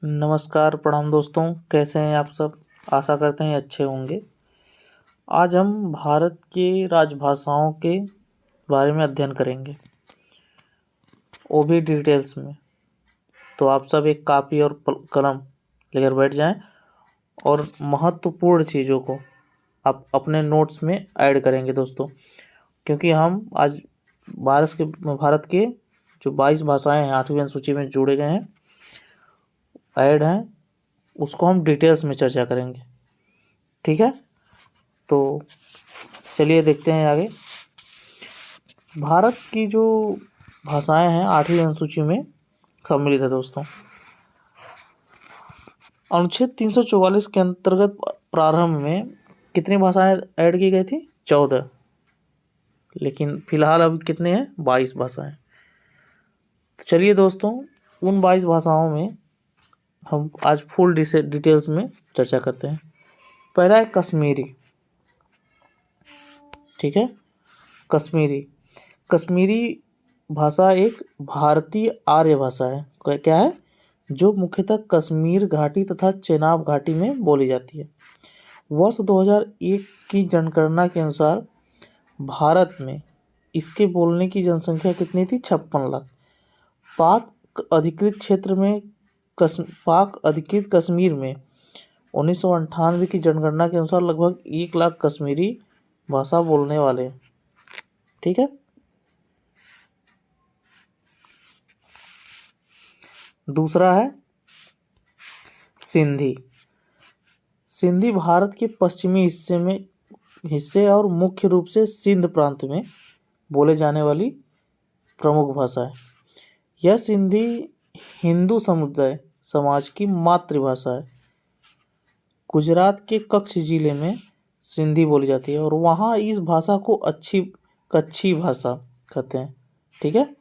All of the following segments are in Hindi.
नमस्कार, प्रणाम दोस्तों। कैसे हैं आप सब? आशा करते हैं अच्छे होंगे। आज हम भारत के राजभाषाओं के बारे में अध्ययन करेंगे, वो भी डिटेल्स में। तो आप सब एक कापी और कलम लेकर बैठ जाएं और महत्वपूर्ण चीज़ों को आप अपने नोट्स में ऐड करेंगे दोस्तों, क्योंकि हम आज भारत के जो 22 भाषाएं हैं 8वीं अनुसूची में जोड़े गए हैं, ऐड हैं, उसको हम डिटेल्स में चर्चा करेंगे। ठीक है, तो चलिए देखते हैं आगे। भारत की जो भाषाएं हैं 8वीं अनुसूची में सम्मिलित है दोस्तों। अनुच्छेद 344 के अंतर्गत प्रारंभ में कितनी भाषाएं ऐड की गई थी? 14, लेकिन फिलहाल अभी कितने हैं? 22 भाषाएं। तो चलिए दोस्तों, उन 22 भाषाओं में हम आज फुल डिटेल्स में चर्चा करते हैं। पहला है कश्मीरी। ठीक है, कश्मीरी भाषा एक भारतीय आर्य भाषा है। क्या है? जो मुख्यतः कश्मीर घाटी तथा चेनाब घाटी में बोली जाती है। वर्ष 2001 की जनगणना के अनुसार भारत में इसके बोलने की जनसंख्या कितनी थी? 56 लाख। पाक अधिकृत कश्मीर में 1998 की जनगणना के अनुसार लगभग 1 लाख कश्मीरी भाषा बोलने वाले हैं। ठीक है, दूसरा है सिंधी। सिंधी भारत के पश्चिमी हिस्से और मुख्य रूप से सिंध प्रांत में बोले जाने वाली प्रमुख भाषा है। यह सिंधी हिंदू समुदाय समाज की मातृभाषा है। गुजरात के कच्छ जिले में सिंधी बोली जाती है और वहाँ इस भाषा को कच्छी भाषा कहते हैं। ठीक है,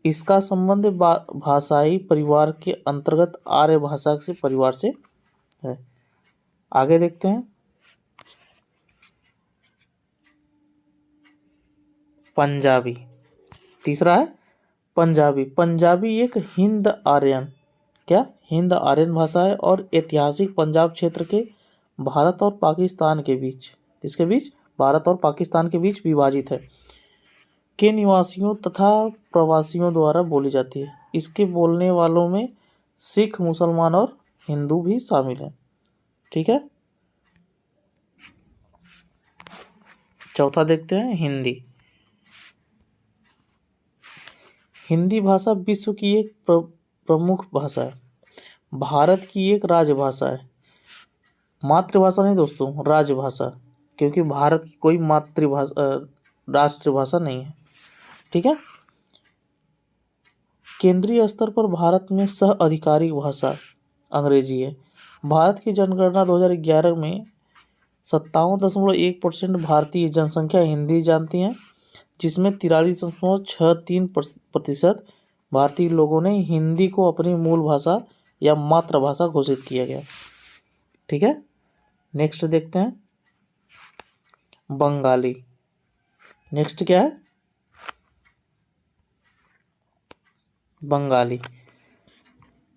इसका संबंध भाषाई परिवार के अंतर्गत आर्य भाषा से परिवार से है। आगे देखते हैं। पंजाबी। तीसरा है पंजाबी एक हिंद आर्यन भाषा है और ऐतिहासिक पंजाब क्षेत्र के भारत और पाकिस्तान के बीच विभाजित है के निवासियों तथा प्रवासियों द्वारा बोली जाती है। इसके बोलने वालों में सिख, मुसलमान और हिंदू भी शामिल हैं। ठीक है, चौथा देखते हैं हिंदी भाषा विश्व की एक प्रमुख भाषा है। भारत की एक राजभाषा है। मातृभाषा नहीं दोस्तों, राजभाषा, क्योंकि भारत की कोई राष्ट्रभाषा नहीं है। ठीक है, केंद्रीय स्तर पर भारत में सह आधिकारिक भाषा अंग्रेजी है। भारत की जनगणना 2011 में 57.1% भारतीय जनसंख्या हिंदी जानती है, जिसमें 43.63% भारतीय लोगों ने हिंदी को अपनी मूल भाषा या मातृभाषा घोषित किया गया। ठीक है, नेक्स्ट देखते हैं बंगाली। नेक्स्ट क्या है?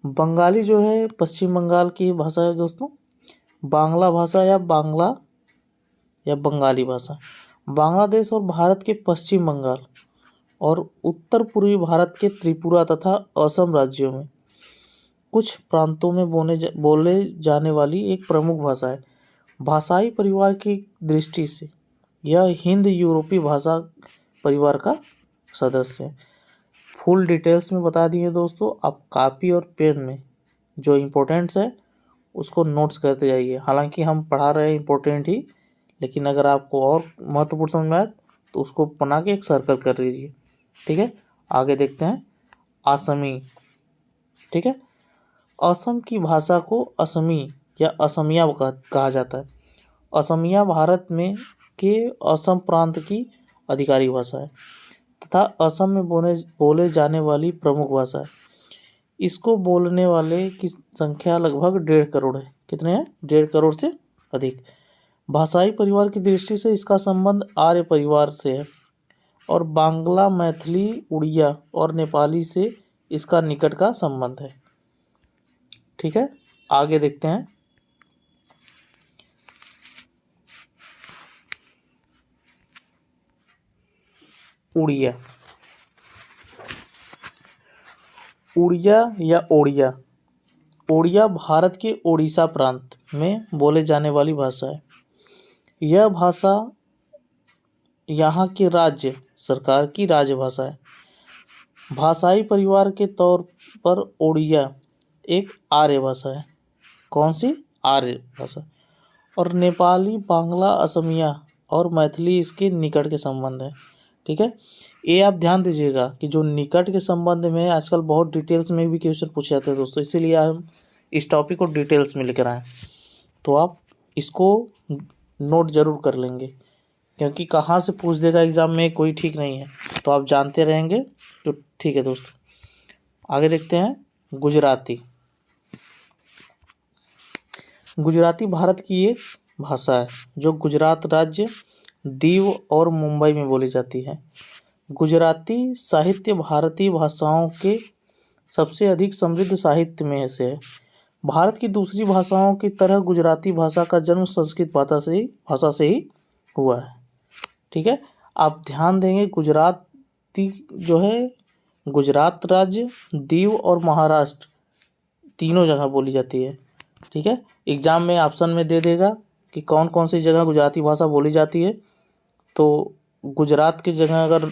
बंगाली जो है पश्चिम बंगाल की भाषा है दोस्तों। बांग्ला भाषा या बंगाली भाषा बांग्लादेश और भारत के पश्चिम बंगाल और उत्तर पूर्वी भारत के त्रिपुरा तथा असम राज्यों में कुछ प्रांतों में बोले जाने वाली एक प्रमुख भाषा है। भाषाई परिवार की दृष्टि से यह हिंद यूरोपीय भाषा परिवार का सदस्य है। फुल डिटेल्स में बता दिए दोस्तों। आप कॉपी और पेन में जो इम्पोर्टेंट्स है उसको नोट्स करते जाइए। हालांकि हम पढ़ा रहे हैं इम्पोर्टेंट ही, लेकिन अगर आपको और महत्वपूर्ण समझ में आए तो उसको बना के एक सर्कल कर दीजिए। ठीक है, आगे देखते हैं असमी। ठीक है, असम की भाषा को असमी या असमिया कहा जाता है। असमिया भारत में के असम प्रांत की आधिकारिक भाषा है तथा असम में बोले जाने वाली प्रमुख भाषा है। इसको बोलने वाले की संख्या लगभग 1.5 करोड़ है। कितने हैं? 1.5 करोड़ से अधिक। भाषाई परिवार की दृष्टि से इसका संबंध आर्य परिवार से है और बांग्ला, मैथिली, उड़िया और नेपाली से इसका निकट का संबंध है। ठीक है, आगे देखते हैं। उड़िया। उड़िया या ओड़िया। ओड़िया भारत के ओडिशा प्रांत में बोले जाने वाली भाषा है। यह भाषा यहाँ के राज्य सरकार की राजभाषा है। भाषाई परिवार के तौर पर ओड़िया एक आर्य भाषा है। कौन सी? आर्य भाषा। और नेपाली, बांग्ला, असमिया और मैथिली इसके निकट के संबंध है। ठीक है, ये आप ध्यान दीजिएगा कि जो निकट के संबंध में आजकल बहुत डिटेल्स में भी क्वेश्चन पूछे जाते हैं दोस्तों, इसीलिए हम इस टॉपिक को डिटेल्स में लेकर आए। तो आप इसको नोट जरूर कर लेंगे, क्योंकि कहाँ से पूछ देगा एग्जाम में कोई ठीक नहीं है, तो आप जानते रहेंगे तो ठीक है दोस्तों। आगे देखते हैं। गुजराती। गुजराती भारत की एक भाषा है जो गुजरात राज्य, दीव और मुंबई में बोली जाती है। गुजराती साहित्य भारतीय भाषाओं के सबसे अधिक समृद्ध साहित्य में से है। भारत की दूसरी भाषाओं की तरह गुजराती भाषा का जन्म संस्कृत भाषा से ही हुआ है। ठीक है, आप ध्यान देंगे गुजराती जो है गुजरात राज्य, दीव और महाराष्ट्र तीनों जगह बोली जाती है। ठीक है, एग्जाम में ऑप्शन में दे देगा कि कौन कौन सी जगह गुजराती भाषा बोली जाती है, तो गुजरात की जगह अगर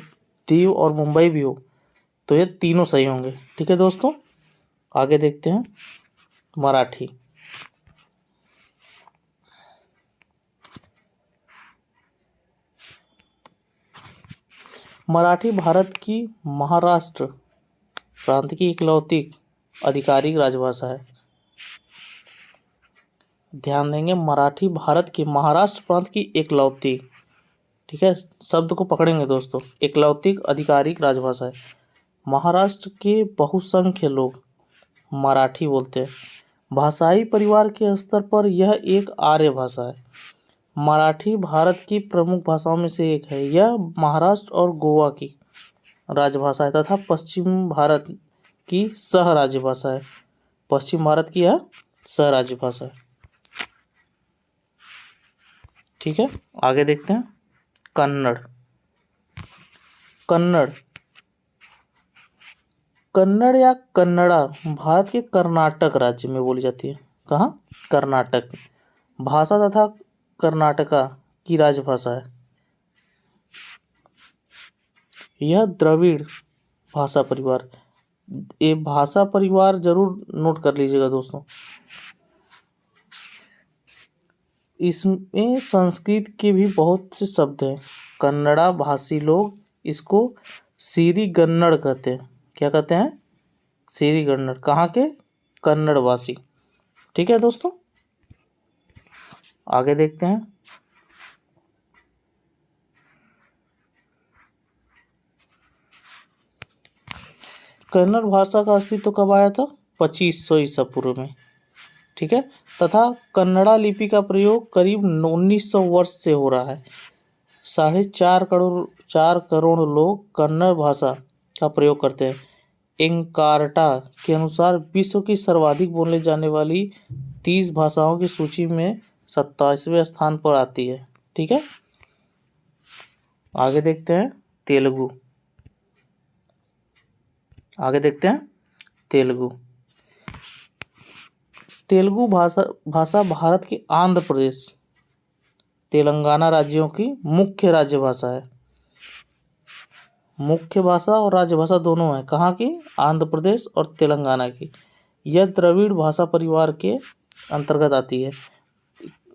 दीव और मुंबई भी हो तो ये तीनों सही होंगे। ठीक है दोस्तों, आगे देखते हैं। मराठी। मराठी भारत की महाराष्ट्र प्रांत की इकलौती आधिकारिक राजभाषा है। ध्यान देंगे, मराठी भारत के महाराष्ट्र प्रांत की इकलौती, ठीक है, शब्द को पकड़ेंगे दोस्तों, इकलौती आधिकारिक राजभाषा है। महाराष्ट्र के बहुसंख्य लोग मराठी बोलते हैं। भाषाई परिवार के स्तर पर यह एक आर्य भाषा है। मराठी भारत की प्रमुख भाषाओं में से एक है। यह महाराष्ट्र और गोवा की राजभाषा है तथा पश्चिम भारत की सह राज्य भाषा है। पश्चिम भारत की यह सह राज्य भाषा है। ठीक है, आगे देखते हैं। कन्नड़। कन्नड़। कन्नड़ या कन्नड़ा भारत के कर्नाटक राज्य में बोली जाती है। कहाँ? कर्नाटक। भाषा तथा कर्नाटका की राजभाषा है। यह द्रविड़ भाषा परिवार, ये भाषा परिवार जरूर नोट कर लीजिएगा दोस्तों। इसमें संस्कृत के भी बहुत से शब्द हैं। कन्नड़ा भाषी लोग इसको सिरिगन्नड़ कहते हैं। क्या कहते हैं? सिरिगन्नड़। कहाँ के? कन्नड़ भाषी। ठीक है दोस्तों, आगे देखते हैं। कन्नड़ भाषा का अस्तित्व कब आया था? 2500 ईसा पूर्व में। ठीक है, तथा कन्नड़ा लिपि का प्रयोग करीब 1900 वर्ष से हो रहा है। 4.5 करोड़ लोग कन्नड़ भाषा का प्रयोग करते हैं। एंकारटा के अनुसार विश्व की सर्वाधिक बोले जाने वाली 30 भाषाओं की सूची में 27वें स्थान पर आती है। ठीक है, आगे देखते हैं। तेलुगु। आगे देखते हैं तेलुगु। तेलुगु भाषा भारत के आंध्र प्रदेश, तेलंगाना राज्यों की मुख्य राज्य भाषा है। मुख्य भाषा और राजभाषा दोनों है। कहाँ की? आंध्र प्रदेश और तेलंगाना की। यह द्रविड़ भाषा परिवार के अंतर्गत आती है।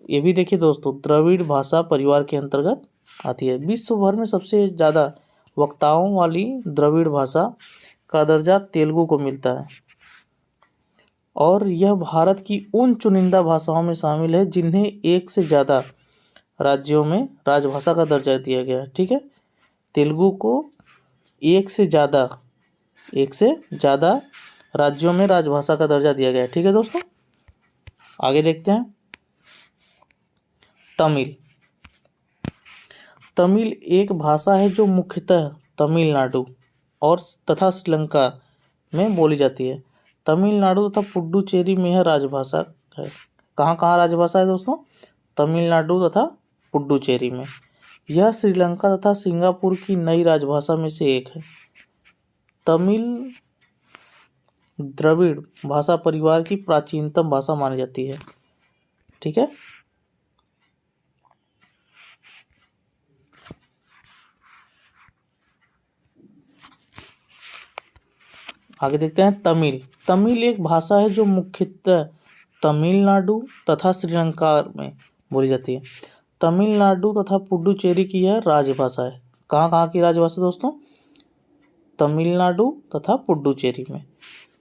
ये भी देखिए दोस्तों, द्रविड़ भाषा परिवार के अंतर्गत आती है। विश्व भर में सबसे ज़्यादा वक्ताओं वाली द्रविड़ भाषा का दर्जा तेलुगु को मिलता है और यह भारत की उन चुनिंदा भाषाओं में शामिल है जिन्हें एक से ज़्यादा राज्यों में राजभाषा का दर्जा दिया गया है। ठीक है, तेलुगु को एक से ज़्यादा राज्यों में राजभाषा का दर्जा दिया गया है। ठीक है दोस्तों, आगे देखते हैं। तमिल। तमिल एक भाषा है जो मुख्यतः तमिलनाडु और तथा श्रीलंका में बोली जाती है। तमिलनाडु तथा पुडुचेरी में यह राजभाषा है। कहाँ कहाँ राजभाषा है दोस्तों? तमिलनाडु तथा पुडुचेरी में। यह श्रीलंका तथा सिंगापुर की नई राजभाषा में से एक है। तमिल द्रविड़ भाषा परिवार की प्राचीनतम भाषा मानी जाती है। ठीक है। आगे देखते हैं तमिल। तमिल एक भाषा है जो मुख्यतः तमिलनाडु तथा श्रीलंका में बोली जाती है। तमिलनाडु तथा पुडुचेरी की यह राजभाषा है। कहाँ कहाँ की राजभाषा दोस्तों? तमिलनाडु तथा पुडुचेरी में।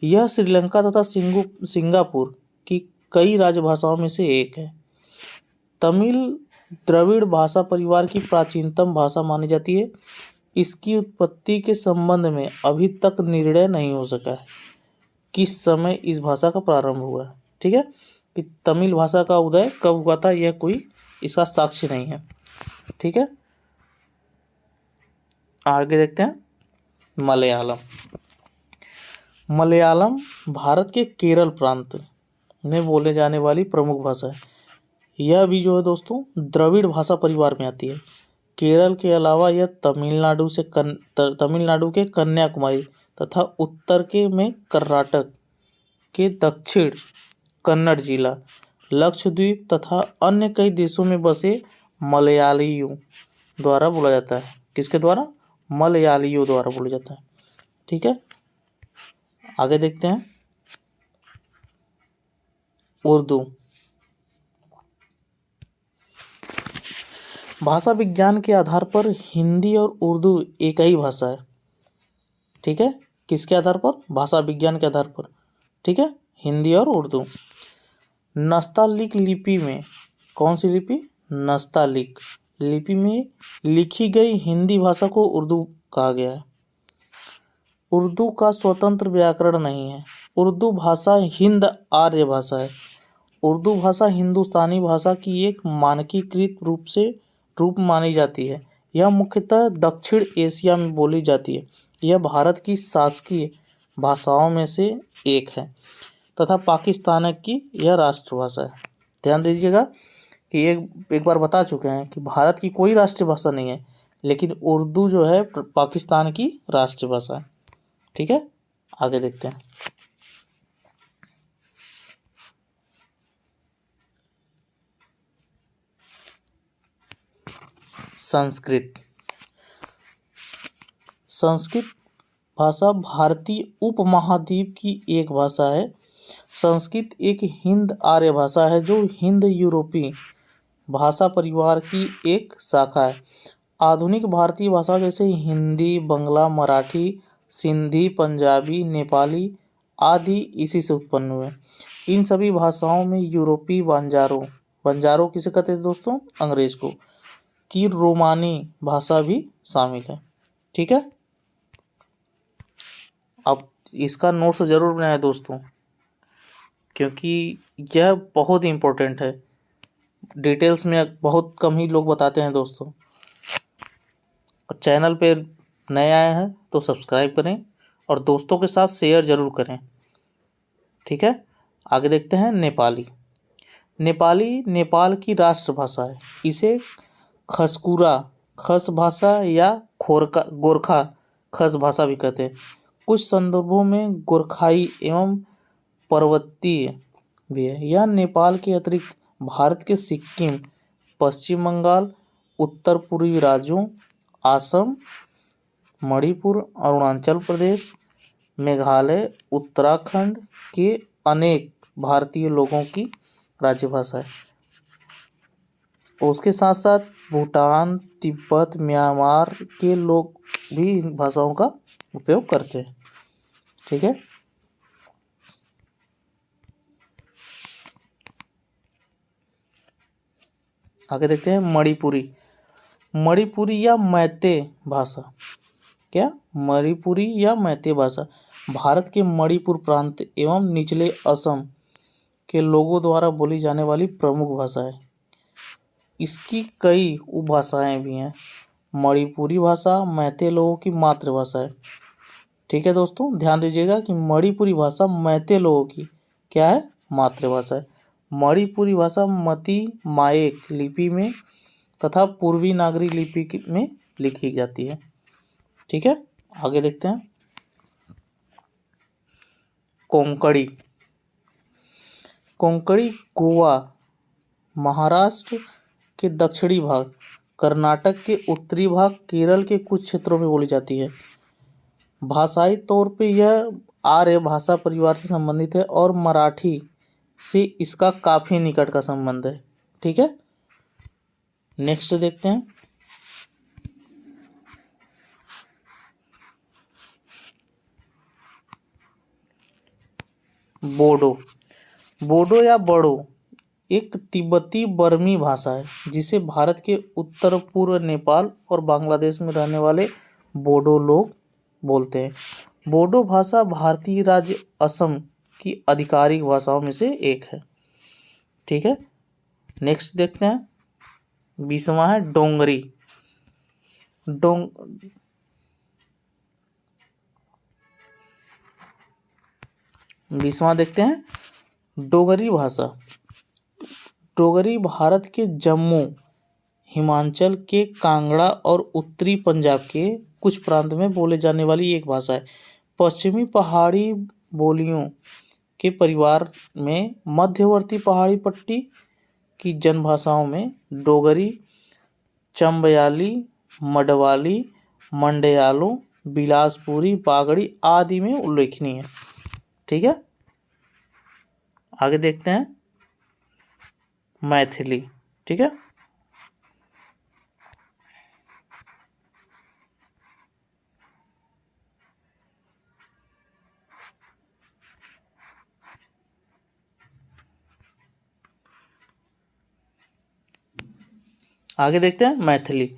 यह श्रीलंका तथा सिंगापुर की कई राजभाषाओं में से एक है। तमिल द्रविड़ भाषा परिवार की प्राचीनतम भाषा मानी जाती है। इसकी उत्पत्ति के संबंध में अभी तक निर्णय नहीं हो सका है किस समय इस भाषा का प्रारंभ हुआ है। ठीक है, कि तमिल भाषा का उदय कब हुआ था, यह कोई इसका साक्ष्य नहीं है। ठीक है, आगे देखते हैं मलयालम। मलयालम भारत के केरल प्रांत में बोले जाने वाली प्रमुख भाषा है। यह भी जो है दोस्तों द्रविड़ भाषा परिवार में आती है। केरल के अलावा यह तमिलनाडु के कन्याकुमारी तथा उत्तर के में कर्नाटक के दक्षिण कन्नड़ जिला, लक्षद्वीप तथा अन्य कई देशों में बसे मलयालियों द्वारा बोला जाता है। किसके द्वारा? मलयालियों द्वारा बोला जाता है। ठीक है, आगे देखते हैं उर्दू। भाषा विज्ञान के आधार पर हिंदी और उर्दू एक ही भाषा है। ठीक है, किसके आधार पर? भाषा विज्ञान के आधार पर। ठीक है, हिंदी और उर्दू। नस्तालिक लिपि में, कौन सी लिपि? नस्तालिक लिपि में लिखी गई हिंदी भाषा को उर्दू कहा गया है। उर्दू का स्वतंत्र व्याकरण नहीं है। उर्दू भाषा हिंद आर्य भाषा है। उर्दू भाषा हिंदुस्तानी भाषा की एक मानकीकृत रूप मानी जाती है। यह मुख्यतः दक्षिण एशिया में बोली जाती है। यह भारत की शासकीय भाषाओं में से एक है तथा पाकिस्तान की यह राष्ट्रभाषा है। ध्यान दीजिएगा कि एक बार बता चुके हैं कि भारत की कोई राष्ट्रभाषा नहीं है, लेकिन उर्दू जो है पाकिस्तान की राष्ट्रभाषा है। ठीक है, आगे देखते हैं संस्कृत। संस्कृत भाषा भारतीय उपमहाद्वीप की एक भाषा है। संस्कृत एक हिंद आर्य भाषा है जो हिंद यूरोपीय भाषा परिवार की एक शाखा है। आधुनिक भारतीय भाषा जैसे हिंदी, बंगला, मराठी, सिंधी, पंजाबी, नेपाली आदि इसी से उत्पन्न हुए। इन सभी भाषाओं में यूरोपीय बंजारों किसे कहते हैं दोस्तों? अंग्रेज को, की रोमानी भाषा भी शामिल है। ठीक है, अब इसका नोट्स जरूर बनाएं दोस्तों, क्योंकि यह बहुत ही इम्पोर्टेंट है। डिटेल्स में बहुत कम ही लोग बताते हैं दोस्तों। और चैनल पे नए आए हैं तो सब्सक्राइब करें और दोस्तों के साथ शेयर जरूर करें। ठीक है, आगे देखते हैं नेपाली। नेपाली नेपाल की राष्ट्रभाषा है। इसे खसकुरा खस भाषा या गोरखा खस भाषा भी कहते हैं। कुछ संदर्भों में गोरखाई एवं पर्वतीय भी है। यह नेपाल के अतिरिक्त भारत के सिक्किम, पश्चिम बंगाल, उत्तर पूर्वी राज्यों, असम, मणिपुर, अरुणाचल प्रदेश, मेघालय, उत्तराखंड के अनेक भारतीय लोगों की राज्यभाषा है। उसके साथ साथ भूटान, तिब्बत, म्यांमार के लोग भी इन भाषाओं का उपयोग करते हैं। ठीक है, आगे देखते हैं मणिपुरी। मणिपुरी या मैते भाषा। क्या? मणिपुरी या मैते भाषा भारत के मणिपुर प्रांत एवं निचले असम के लोगों द्वारा बोली जाने वाली प्रमुख भाषा है। इसकी कई उपभाषाएं भी हैं। मणिपुरी भाषा मैते लोगों की मातृभाषा है। ठीक है दोस्तों, ध्यान दीजिएगा कि मणिपुरी भाषा मैते लोगों की क्या है, मातृभाषा है। मणिपुरी भाषा मती माएक लिपि में तथा पूर्वी नागरी लिपि में लिखी जाती है। ठीक है, आगे देखते हैं। कोंकणी। कोंकणी गोवा, महाराष्ट्र के दक्षिणी भाग, कर्नाटक के उत्तरी भाग, केरल के कुछ क्षेत्रों में बोली जाती है। भाषाई तौर पे यह आर्य भाषा परिवार से संबंधित है और मराठी से इसका काफ़ी निकट का संबंध है। ठीक है, नेक्स्ट देखते हैं। बोडो। बोडो या बड़ो एक तिब्बती बर्मी भाषा है जिसे भारत के उत्तर पूर्व नेपाल और बांग्लादेश में रहने वाले बोडो लोग बोलते हैं। बोडो भाषा भारतीय राज्य असम की आधिकारिक भाषाओं में से एक है। ठीक है, नेक्स्ट देखते हैं। 20वां है डोंगरी। 20वां देखते हैं डोगरी भाषा। डोगरी भारत के जम्मू, हिमाचल के कांगड़ा और उत्तरी पंजाब के कुछ प्रांत में बोले जाने वाली एक भाषा है। पश्चिमी पहाड़ी बोलियों के परिवार में मध्यवर्ती पहाड़ी पट्टी की जनभाषाओं में डोगरी, चंबयाली, मडवाली, मंडयालो, बिलासपुरी, बागड़ी आदि में उल्लेखनीय है। ठीक है, आगे देखते हैं मैथिली। ठीक है, आगे देखते हैं मैथिली।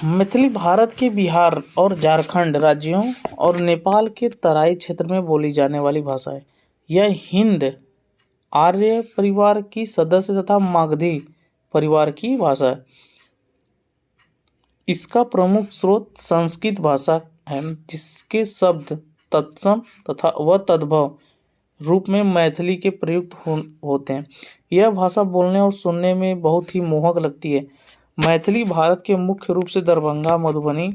मैथिली भारत के बिहार और झारखंड राज्यों और नेपाल के तराई क्षेत्र में बोली जाने वाली भाषा है। यह हिंद आर्य परिवार की सदस्य तथा मागधी परिवार की भाषा है। इसका प्रमुख स्रोत संस्कृत भाषा है जिसके शब्द तत्सम तथा व तद्भव रूप में मैथिली के प्रयुक्त होते हैं। यह भाषा बोलने और सुनने में बहुत ही मोहक लगती है। मैथिली भारत के मुख्य रूप से दरभंगा, मधुबनी,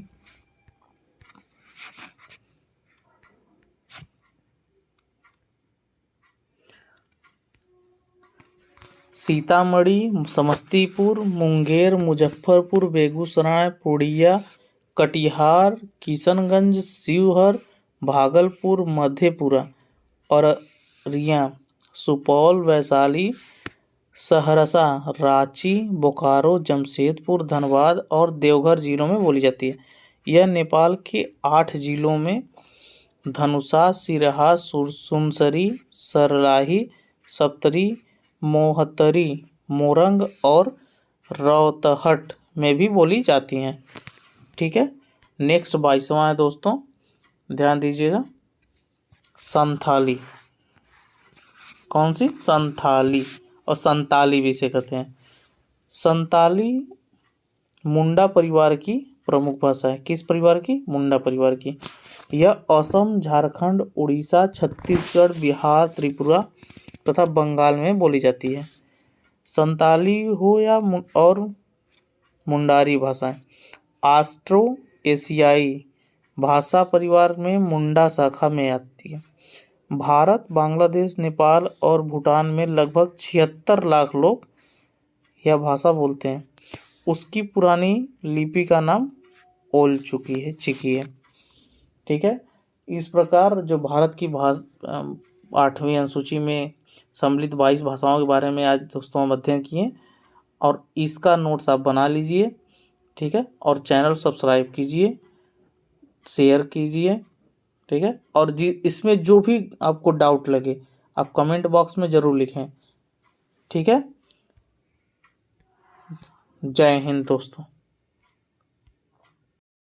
सीतामढ़ी, समस्तीपुर, मुंगेर, मुजफ्फरपुर, बेगूसराय, पूर्णिया, कटिहार, किशनगंज, शिवहर, भागलपुर, मधेपुरा, अररिया, सुपौल, वैशाली, सहरसा, रांची, बोकारो, जमशेदपुर, धनबाद और देवघर जिलों में बोली जाती है। यह नेपाल के 8 जिलों में धनुषा, सिरहा, सुनसरी, सरलाही, सप्तरी, मोहतरी, मोरंग और रौतहट में भी बोली जाती हैं। ठीक है, नेक्स्ट 22वां है दोस्तों, ध्यान दीजिएगा। संथाली। कौन सी? संथाली, और संताली भी इसे कहते हैं। संताली मुंडा परिवार की प्रमुख भाषा है। किस परिवार की? मुंडा परिवार की। यह असम, झारखंड, उड़ीसा, छत्तीसगढ़, बिहार, त्रिपुरा तथा बंगाल में बोली जाती है। संताली हो या और मुंडारी भाषाएं ऑस्ट्रो एशियाई भाषा परिवार में मुंडा शाखा में आती है। भारत, बांग्लादेश, नेपाल और भूटान में लगभग 76 लाख लोग यह भाषा बोलते हैं। उसकी पुरानी लिपि का नाम चिकी है। ठीक है, इस प्रकार जो भारत की 8वीं अनुसूची में सम्मिलित 22 भाषाओं के बारे में आज दोस्तों हम अध्ययन किए, और इसका नोट्स आप बना लीजिए। ठीक है, और चैनल सब्सक्राइब कीजिए, शेयर कीजिए। ठीक है, और इसमें जो भी आपको डाउट लगे आप कमेंट बॉक्स में ज़रूर लिखें। ठीक है, जय हिंद दोस्तों।